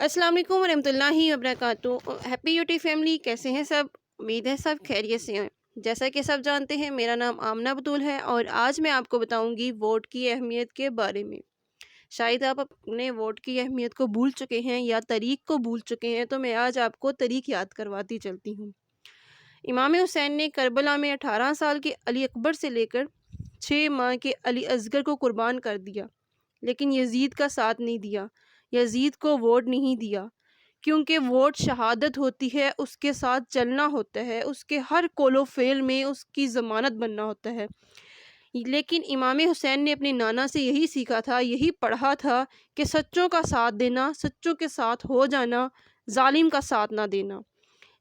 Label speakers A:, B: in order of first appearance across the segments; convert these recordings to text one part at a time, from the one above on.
A: अस्सलाम वालेकुम वरहमतुल्लाहि वबरकातुहू। हैप्पी यूटी फैमिली, कैसे हैं सब? उम्मीद है सब खैरियत से हैं। जैसा कि सब जानते हैं, मेरा नाम आमना बतूल है और आज मैं आपको बताऊंगी वोट की अहमियत के बारे में। शायद आप अपने वोट की अहमियत को भूल चुके हैं या तरीक़ को भूल चुके हैं, तो मैं आज आपको तरीक़ याद करवाती चलती हूँ। इमाम हुसैन ने करबला में 18 साल के अली अकबर से लेकर 6 माह के अली असगर को कुर्बान कर दिया, लेकिन यजीद का साथ नहीं दिया। यजीद को वोट नहीं दिया, क्योंकि वोट शहादत होती है, उसके साथ चलना होता है, उसके हर कोलो फेल में उसकी ज़मानत बनना होता है। लेकिन इमाम हुसैन ने अपने नाना से यही सीखा था, यही पढ़ा था कि सच्चों का साथ देना, सच्चों के साथ हो जाना, जालिम का साथ ना देना।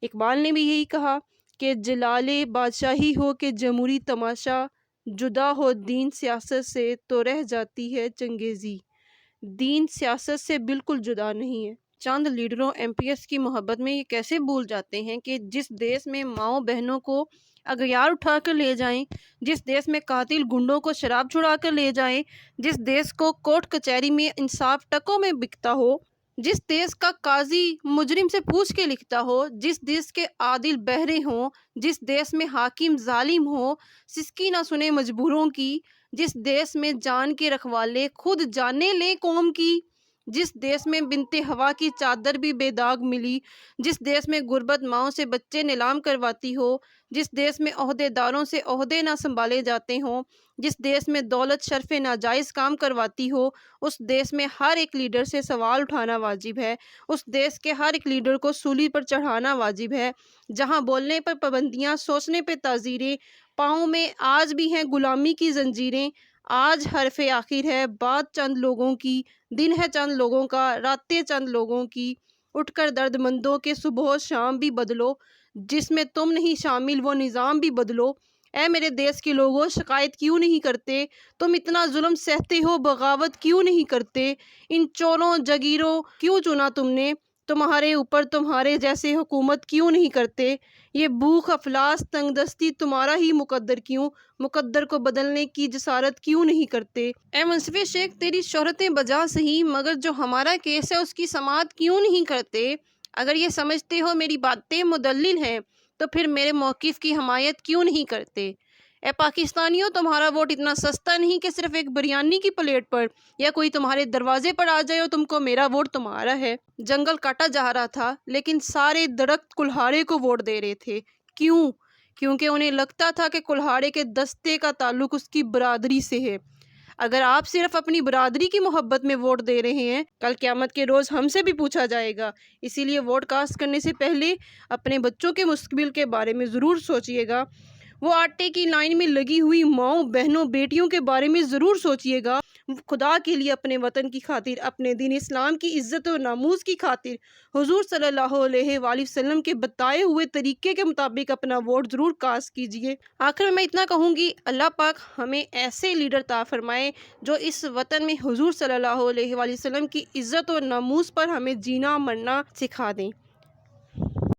A: इकबाल ने भी यही कहा कि जलाले बादशाही हो के जमहूरी तमाशा, जुदा हो दीन सियासत से तो रह जाती है चंगेज़ी। दीन सियासत से बिल्कुल जुदा नहीं है। चंद लीडरों एमपीएस की मोहब्बत में ये कैसे भूल जाते हैं कि जिस देश में माओ बहनों को अगयार उठा कर ले जाएं, जिस देश में कातिल गुंडों को शराब छुड़ा कर ले जाएं, जिस देश को कोर्ट कचहरी में इंसाफ टकों में बिकता हो, जिस देश का काजी मुजरिम से पूछ के लिखता हो, जिस देश के आदिल बहरे हों, जिस देश में हाकिम जालिम हो, सिसकी ना सुने मजबूरों की, जिस देश में जान के रखवाले खुद जाने ले कौम की, जिस देश में बिनते हवा की चादर भी बेदाग मिली, जिस देश में गुर्बत माओं से बच्चे नीलाम करवाती हो, जिस देश में ओहदेदारों से ओहदे ना संभाले जाते हों, जिस देश में दौलत शर्फ़े नाजायज़ काम करवाती हो, उस देश में हर एक लीडर से सवाल उठाना वाजिब है। उस देश के हर एक लीडर को सूली पर चढ़ाना वाजिब है। जहाँ बोलने पर पाबंदियाँ, सोचने पर ताज़ीरें, पाँव में आज भी हैं गुलामी की जंजीरें। आज हरफ़े आखिर है, बात चंद लोगों की, दिन है चंद लोगों का, रातें चंद लोगों की। उठकर दर्दमंदों के सुबह शाम भी बदलो, जिसमें तुम नहीं शामिल वो निज़ाम भी बदलो। ऐ मेरे देश के लोगों, शिकायत क्यों नहीं करते? तुम इतना जुल्म सहते हो, बगावत क्यों नहीं करते? इन चोरों जगीरों क्यों चुना तुमने? तुम्हारे ऊपर तुम्हारे जैसे हुकूमत क्यों नहीं करते? ये भूख अफलास तंगदस्ती तुम्हारा ही मुकद्दर क्यों? मुकद्दर को बदलने की जसारत क्यों नहीं करते? ए मुंसिफ़ शेख, तेरी शोहरतें बजा सही, मगर जो हमारा केस है उसकी समाअत क्यों नहीं करते? अगर ये समझते हो मेरी बातें मुदल्लिल हैं, तो फिर मेरे मौक़िफ़ की हमायत क्यों नहीं करते? ए पाकिस्तानियों, तुम्हारा वोट इतना सस्ता नहीं कि सिर्फ़ एक बिरयानी की प्लेट पर या कोई तुम्हारे दरवाजे पर आ जाए और तुमको मेरा वोट तुम्हारा है। जंगल काटा जा रहा था, लेकिन सारे दरख्त कुल्हाड़े को वोट दे रहे थे। क्यों? क्योंकि उन्हें लगता था कि कुल्हाड़े के दस्ते का ताल्लुक उसकी बरादरी से है। अगर आप सिर्फ अपनी बरादरी की मोहब्बत में वोट दे रहे हैं, कल क़यामत के रोज़ हमसे भी पूछा जाएगा। इसीलिए वोट कास्ट करने से पहले अपने बच्चों के मुस्तक़बिल के बारे में ज़रूर सोचिएगा। वो आटे की लाइन में लगी हुई माँओं, बहनों, बेटियों के बारे में ज़रूर सोचिएगा। खुदा के लिए, अपने वतन की खातिर, अपने दीन इस्लाम की इज़्ज़त और नामूस की खातिर हुज़ूर सल्लल्लाहु अलैहि वसल्लम के बताए हुए तरीक़े के मुताबिक अपना वोट ज़रूर कास्ट कीजिए। आखिर में मैं इतना कहूँगी, अल्लाह पाक हमें ऐसे लीडर अता फ़रमाए जो इस वतन में हुज़ूर सल्लल्लाहु अलैहि वसल्लम की इज़्ज़त और नामूस पर हमें जीना मरना सिखा दें।